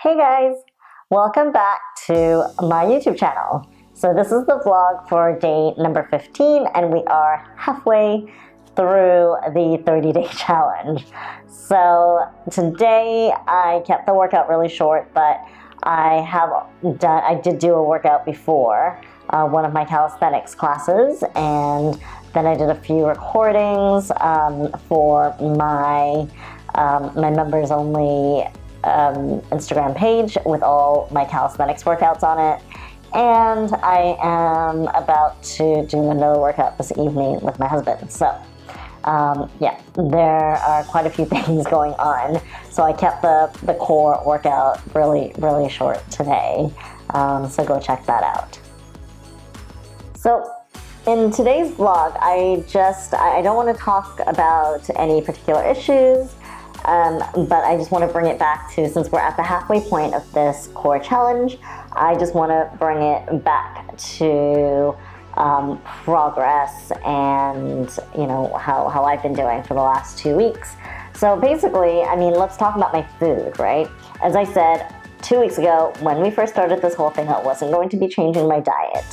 Hey guys, welcome back to my YouTube channel. So this is the vlog for day number 15 and we are halfway through the 30-day challenge. So today I kept the workout really short, but I did do a workout before one of my calisthenics classes, and then I did a few recordings for my members only Instagram page with all my calisthenics workouts on it. And I am about to do another workout this evening with my husband. So yeah, there are quite a few things going on. So I kept the core workout really short today. So go check that out. So in today's vlog, I don't want to talk about any particular issues. But I just want to bring it back to, since we're at the halfway point of this core challenge, I just want to bring it back to progress and, you know, how I've been doing for the last 2 weeks. So basically, I mean, let's talk about my food, right? As I said 2 weeks ago, when we first started this whole thing, I wasn't going to be changing my diet,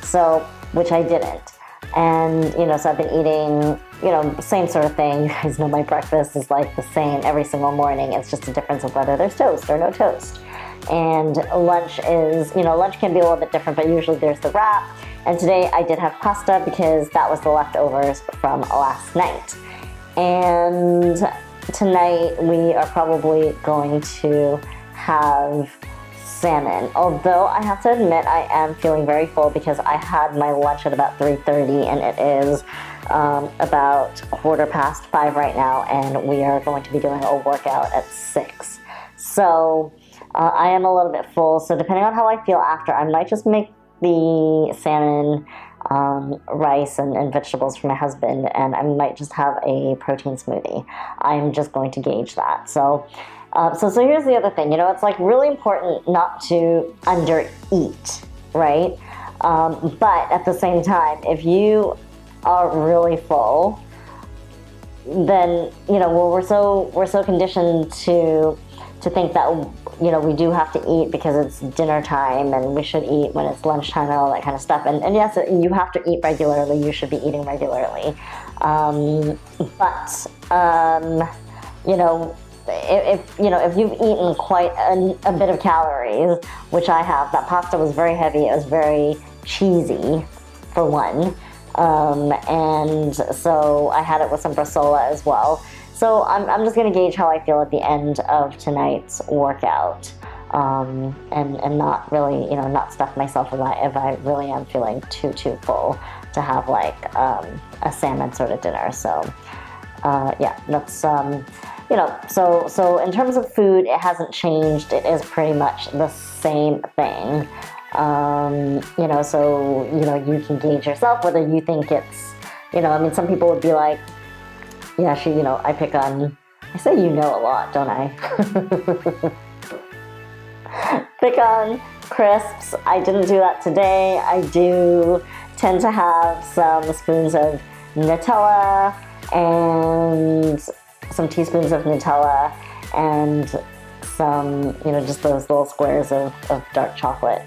so, which I didn't. And, you know, so I've been eating, you know, same sort of thing. You guys know my breakfast is like the same every single morning. It's just a difference of whether there's toast or no toast. And lunch is, you know, lunch can be a little bit different, but usually there's the wrap. And today I did have pasta because that was the leftovers from last night. And tonight we are probably going to have salmon. Although I have to admit I am feeling very full because I had my lunch at about 3:30 and it is about 5:15 right now, and we are going to be doing a workout at 6. So I am a little bit full, so depending on how I feel after, I might just make the salmon, rice and vegetables for my husband, and I might just have a protein smoothie. I'm just going to gauge that. So here's the other thing, you know, it's like really important not to undereat, right? But at the same time, if you are really full, then, you know, well, we're so conditioned to think that, you know, we do have to eat because it's dinner time and we should eat when it's lunchtime and all that kind of stuff. And yes, you have to eat regularly. You should be eating regularly. You know, if you've eaten quite a bit of calories, which I have, that pasta was very heavy. It was very cheesy, for one. And so I had it with some bresaola as well. So I'm just going to gauge how I feel at the end of tonight's workout, and not really, you know, not stuff myself if I really am feeling too full to have like a salmon sort of dinner. So yeah, that's you know, so in terms of food, it hasn't changed. It is pretty much the same thing. You know, so, you know, you can gauge yourself whether you think it's, you know, I mean, some people would be like, yeah, you know, I say you know a lot, don't I? Pick on crisps. I didn't do that today. I do tend to have some spoons of Nutella and some teaspoons of Nutella and some, you know, just those little squares of dark chocolate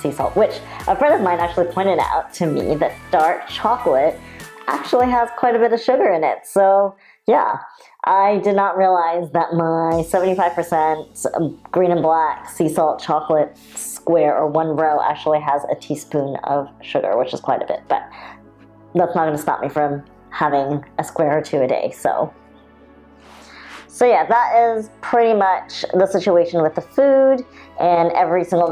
sea salt, which a friend of mine actually pointed out to me that dark chocolate actually has quite a bit of sugar in it. So yeah, I did not realize that my 75% green and black sea salt chocolate square or one row actually has a teaspoon of sugar, which is quite a bit, but that's not going to stop me from having a square or two a day. So yeah, that is pretty much the situation with the food. And every single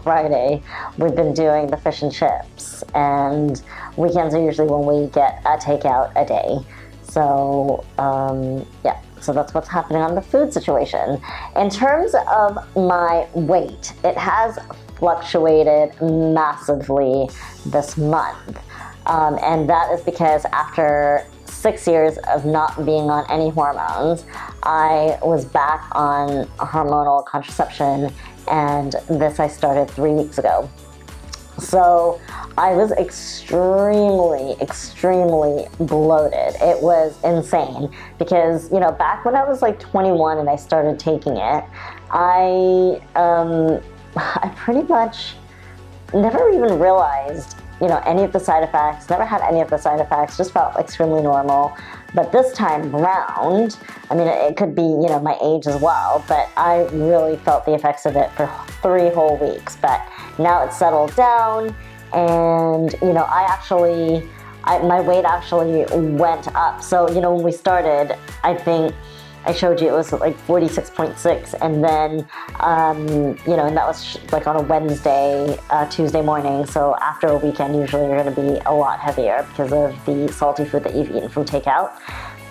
Friday, we've been doing the fish and chips. And weekends are usually when we get a takeout a day. So yeah, so that's what's happening on the food situation. In terms of my weight, it has fluctuated massively this month. And that is because after 6 years of not being on any hormones, I was back on hormonal contraception, and this I started 3 weeks ago. So I was extremely, extremely bloated. It was insane because, back when I was like 21 and I started taking it, I pretty much never even realized, any of the side effects, never had any of the side effects, just felt extremely normal. But this time around, I mean, it could be, my age as well, but I really felt the effects of it for 3 whole weeks. But now it's settled down, and, my weight actually went up. So, when we started, I think I showed you it was like 46.6, and then, and that was like on a Wednesday, Tuesday morning. So after a weekend, usually you're going to be a lot heavier because of the salty food that you've eaten from takeout.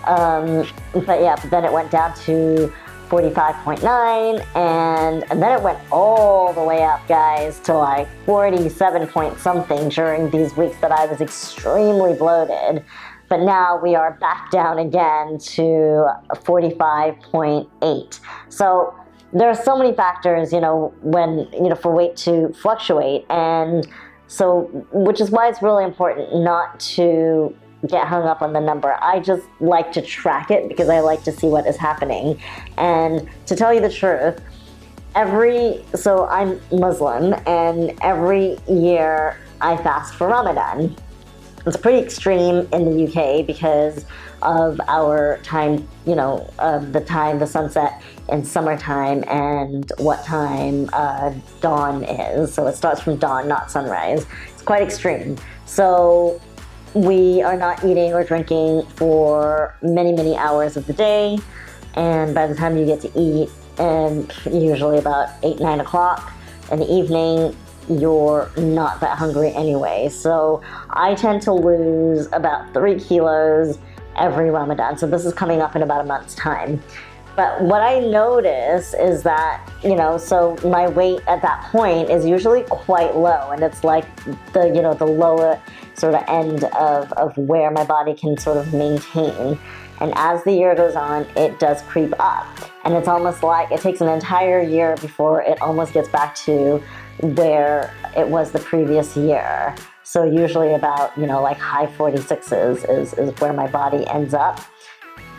But then it went down to 45.9, and then it went all the way up, guys, to like 47 point something during these weeks that I was extremely bloated. But now we are back down again to 45.8. So there are so many factors, for weight to fluctuate. And so, which is why it's really important not to get hung up on the number. I just like to track it because I like to see what is happening. And to tell you the truth, so I'm Muslim, and every year I fast for Ramadan. It's pretty extreme in the UK because of our time, the sunset in summertime and what time dawn is. So it starts from dawn, not sunrise. It's quite extreme. So we are not eating or drinking for many, many hours of the day. And by the time you get to eat, and usually about 8, 9 o'clock in the evening, you're not that hungry anyway. So I tend to lose about 3 kilos every Ramadan. So this is coming up in about a month's time. But what I notice is that, so my weight at that point is usually quite low, and it's like the lower sort of end of where my body can sort of maintain. And as the year goes on, it does creep up. And it's almost like it takes an entire year before it almost gets back to where it was the previous year. So usually about, like high 46s is where my body ends up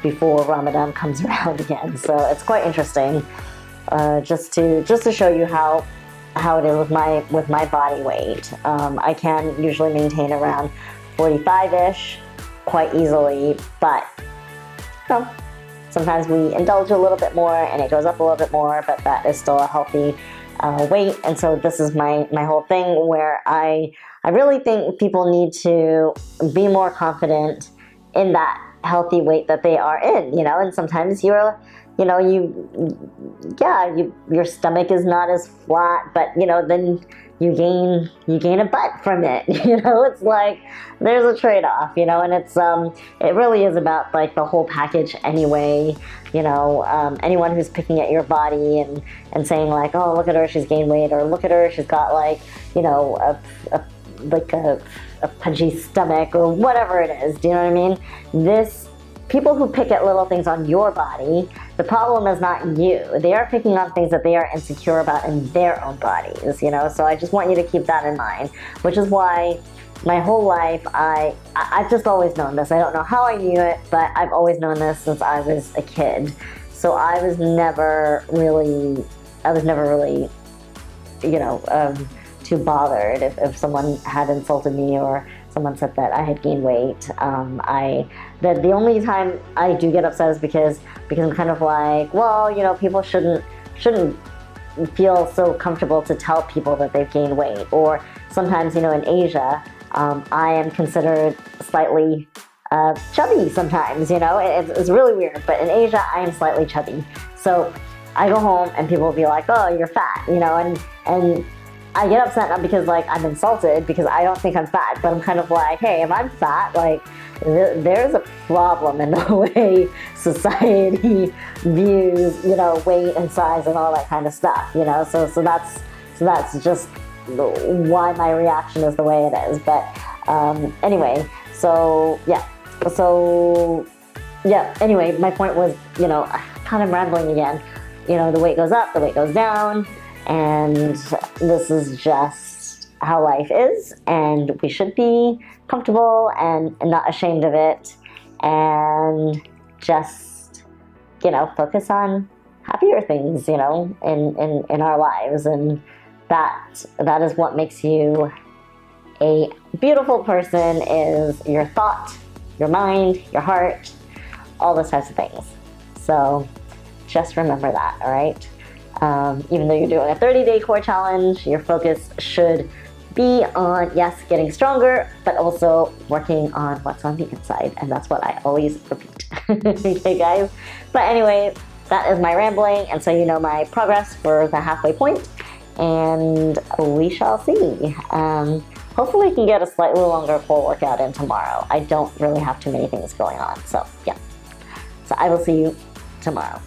before Ramadan comes around again. So it's quite interesting, just to show you how it is with my body weight. I can usually maintain around 45-ish quite easily, but sometimes we indulge a little bit more and it goes up a little bit more, but that is still a healthy weight. And so this is my whole thing where I really think people need to be more confident in that healthy weight that they are in, and sometimes your stomach is not as flat, but then you gain a butt from it. It's like there's a trade-off, and it's it really is about like the whole package anyway. Anyone who's picking at your body and saying like, oh, look at her, she's gained weight, or look at her, she's got like a pudgy stomach, or whatever it is. Do you know what I mean? People who pick at little things on your body, the problem is not you. They are picking on things that they are insecure about in their own bodies, So I just want you to keep that in mind, which is why my whole life, I've just always known this. I don't know how I knew it, but I've always known this since I was a kid. So I was never really, too bothered if someone had insulted me or someone said that I had gained weight. The only time I do get upset is because I'm kind of like, well, people shouldn't feel so comfortable to tell people that they've gained weight. Or sometimes, in Asia, I am considered slightly chubby sometimes, it's really weird, but in Asia, I am slightly chubby. So I go home and people will be like, oh, you're fat, and I get upset not because like I'm insulted, because I don't think I'm fat, but I'm kind of like, hey, if I'm fat, like there's a problem in the way society views, weight and size and all that kind of stuff, so that's just why my reaction is the way it is. But anyway, anyway, my point was, kind of rambling again, the weight goes up, the weight goes down. And this is just how life is, and we should be comfortable and not ashamed of it, and just, focus on happier things, in our lives. And that is what makes you a beautiful person, is your thought, your mind, your heart, all those types of things. So just remember that, all right? Even though you're doing a 30-day core challenge, your focus should be on, yes, getting stronger, but also working on what's on the inside. And that's what I always repeat. Okay, guys? But anyway, that is my rambling. And so you know my progress for the halfway point, and we shall see. Hopefully we can get a slightly longer core workout in tomorrow. I don't really have too many things going on. So yeah. So I will see you tomorrow.